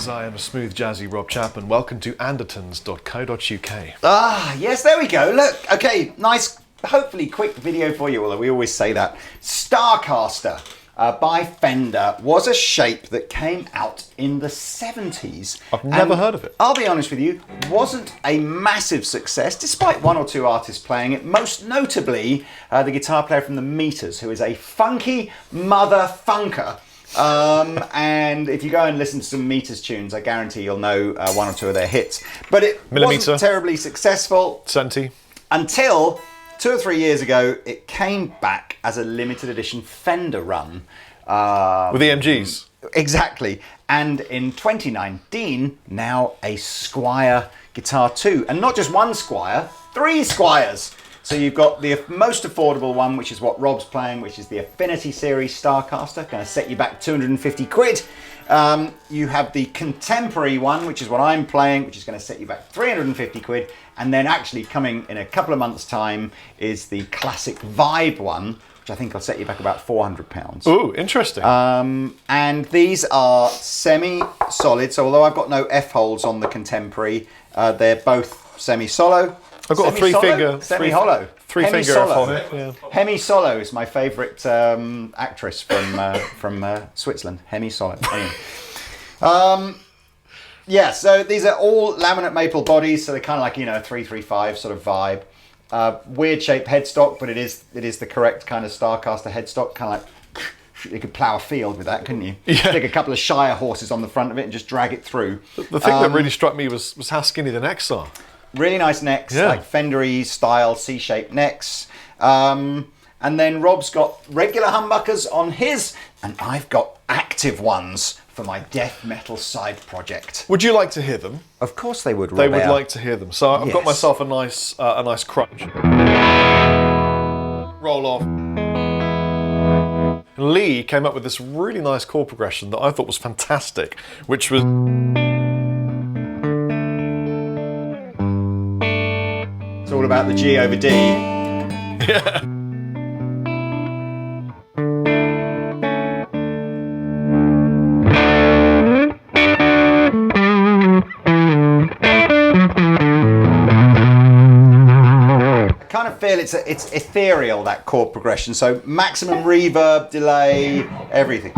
Greetings, I am a smooth jazzy Rob Chapman. Welcome to Andertons.co.uk. Ah, yes, there we go. Look, okay, nice, hopefully quick video for you, although we always say that. Starcaster by Fender was a shape that came out in the 70s. I've never heard of it. I'll be honest with you, wasn't a massive success, despite one or two artists playing it, most notably the guitar player from the Meters, who is a funky mother funker. And if you go and listen to some Meters tunes, I guarantee you'll know one or two of their hits. But it wasn't terribly successful. Centi. Until 2 or 3 years ago, it came back as a limited edition Fender run. With the MGs. Exactly. And in 2019, now a Squier Guitar 2. And not just one Squier, 3 Squiers. So you've got the most affordable one, which is what Rob's playing, which is the Affinity series Starcaster, going to set you back 250 quid. You have the contemporary one, which is what I'm playing, which is going to set you back 350 quid. And then actually coming in a couple of months' time is the classic Vibe one, which I think will set you back about £400. Ooh, interesting. And these are semi-solid, so although I've got no F-holes on the contemporary, they're both semi-solo. I've got a three-finger... Semi-hollow. Three-finger F-hole. Yeah. Hemi Solo is my favourite actress from Switzerland. Hemi Solo. Anyway. Yeah, so these are all laminate maple bodies, so they're kind of like, you know, 335 sort of vibe. Weird shaped headstock, but it is the correct kind of Starcaster headstock. Kind of like you could plough a field with that, couldn't you? Yeah. Stick a couple of Shire horses on the front of it and just drag it through. The thing that really struck me was how skinny the necks are. Really nice necks, yeah. like Fender-y style C-shaped necks. And then Rob's got regular humbuckers on his, and I've got active ones for my death metal side project. Would you like to hear them? Of course they would, They Robert. would like to hear them. So I've got myself a nice crutch. Roll off. Lee came up with this really nice chord progression that I thought was fantastic, which was... It's all about the G over D. Yeah. I kind of feel it's ethereal, that chord progression. So maximum reverb, delay, everything.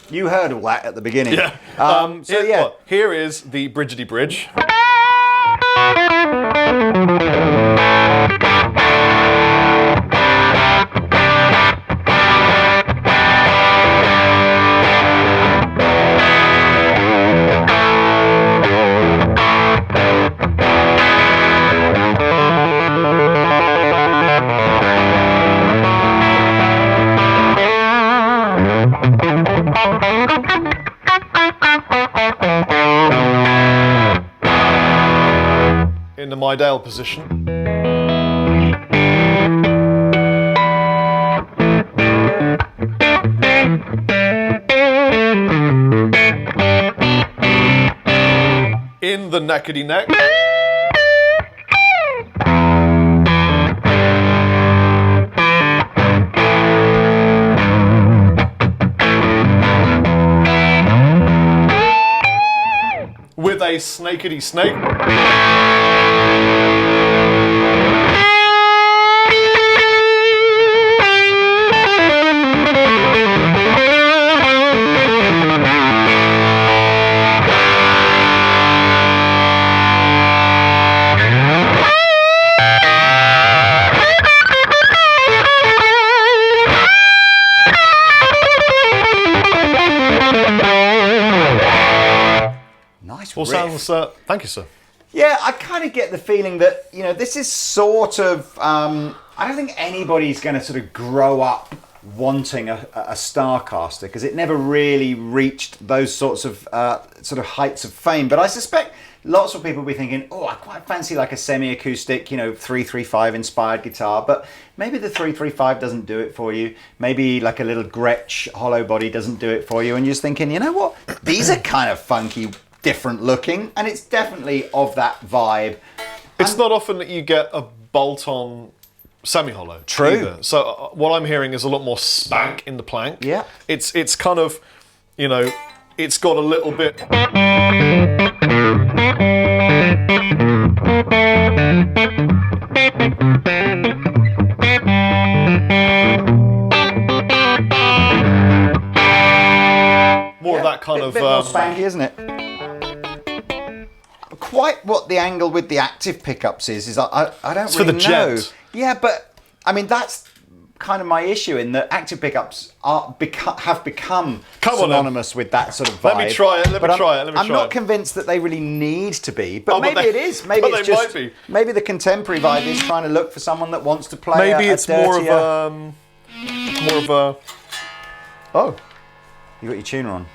You heard all that at the beginning. Yeah. Here is the Bridgety Bridge. In the Mydale position. In the neckety neck. With a snakety snake. Nice All riff. sounds, thank you, sir. Yeah, I kind of get the feeling that, you know, this is sort of, I don't think anybody's going to sort of grow up wanting a Starcaster, because it never really reached those sorts of heights of fame. But I suspect lots of people will be thinking, oh, I quite fancy like a semi-acoustic, you know, 335 inspired guitar, but maybe the 335 doesn't do it for you. Maybe like a little Gretsch hollow body doesn't do it for you. And you're just thinking, you know what? These are kind of funky different looking, and it's definitely of that vibe. It's not often that you get a bolt-on semi-hollow. True. Either. So what I'm hearing is a lot more spank in the plank. Yeah. It's kind of, you know, it's got a little bit. More of that kind of. Bit more spanky, isn't it? Quite what the angle with the active pickups is I don't It's really for the know. gent. Yeah, but I mean that's kind of my issue in that active pickups have become Come on, synonymous with that sort of vibe. Let me try it. Let me try it. I'm not convinced that they really need to be, but maybe it is. Maybe but it's they just might be. maybe the contemporary vibe is trying to look for someone that wants to play. Maybe it's more of a. Oh, you got your tuner on.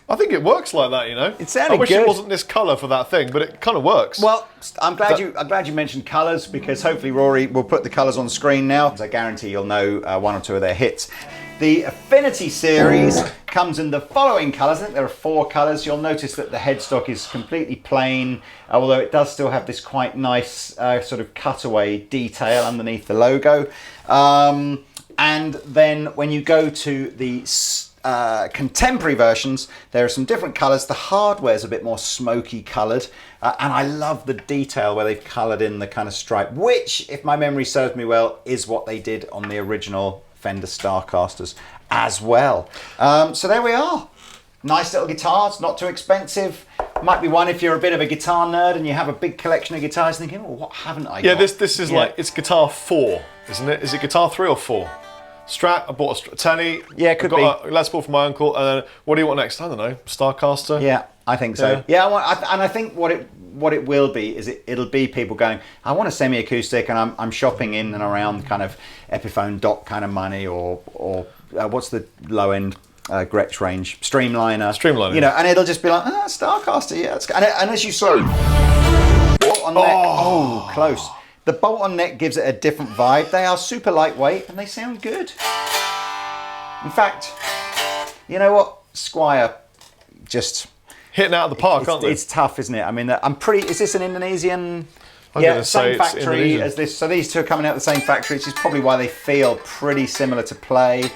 I think it works like that, you know. It sounded I wish good. it wasn't this colour for that thing, but it kind of works. Well, I'm glad you mentioned colours, because hopefully Rory will put the colours on screen now. I guarantee you'll know one or two of their hits. The Affinity series comes in the following colours. I think there are 4 colours. You'll notice that the headstock is completely plain, although it does still have this quite nice sort of cutaway detail underneath the logo. And then when you go to the contemporary versions, there are some different colours. The hardware's a bit more smoky coloured, and I love the detail where they've coloured in the kind of stripe, which, if my memory serves me well, is what they did on the original Fender Starcasters as well. So there we are. Nice little guitars, not too expensive. Might be one if you're a bit of a guitar nerd and you have a big collection of guitars thinking, oh, what haven't I got? Yeah, this is like, it's guitar 4, isn't it? Is it guitar 3 or 4? Strat, I bought a telly. Yeah, it could I got a Les Paul from my uncle, and then what do you want next? I don't know, Starcaster. Yeah, I think so. Yeah, and I think what it will be is it'll be people going, I want a semi-acoustic, and I'm shopping in and around kind of Epiphone DOT kind of money, or what's the low end Gretsch range? Streamliner. You know, and it'll just be like, Starcaster, yeah. And as you saw, bolt-on neck, oh, close. The bolt-on neck gives it a different vibe. They are super lightweight and they sound good. In fact, you know what? Squier just hitting out of the park, aren't they? It's tough, isn't it? I mean, is this an Indonesian? I'm gonna say same it's factory Indonesian. as this. So these two are coming out of the same factory, which is probably why they feel pretty similar to play.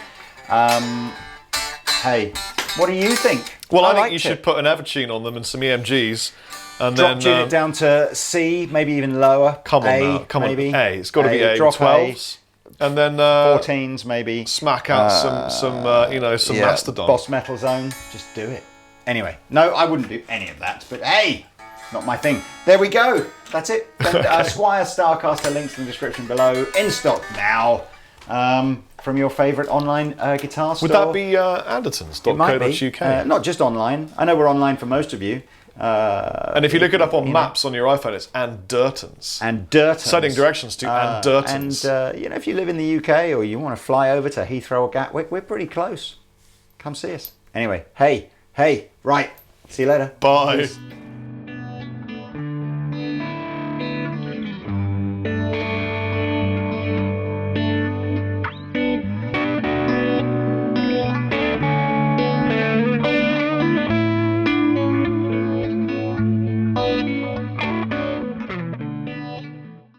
Hey, what do you think? Well, I think liked you it. should put an Evertune on them and some EMGs. And Drop then it down to C, maybe even lower. come on A, now, come maybe. on, A. It's got to be A. Drop 12s, and then 14s maybe. smack out some Mastodon. Boss Metal Zone. Just do it. Anyway, no, I wouldn't do any of that. But hey, not my thing. There we go. That's it. Squier Starcaster, links in the description below. In stock now. From your favourite online guitar store. Would that be Andertons.co.uk? Not just online. I know we're online for most of you. And if you look it up on maps on your iPhone, it's Andertons. Andertons. Setting directions to Andertons. And if you live in the UK or you want to fly over to Heathrow or Gatwick, we're pretty close. Come see us. Anyway, hey, right. See you later. Bye.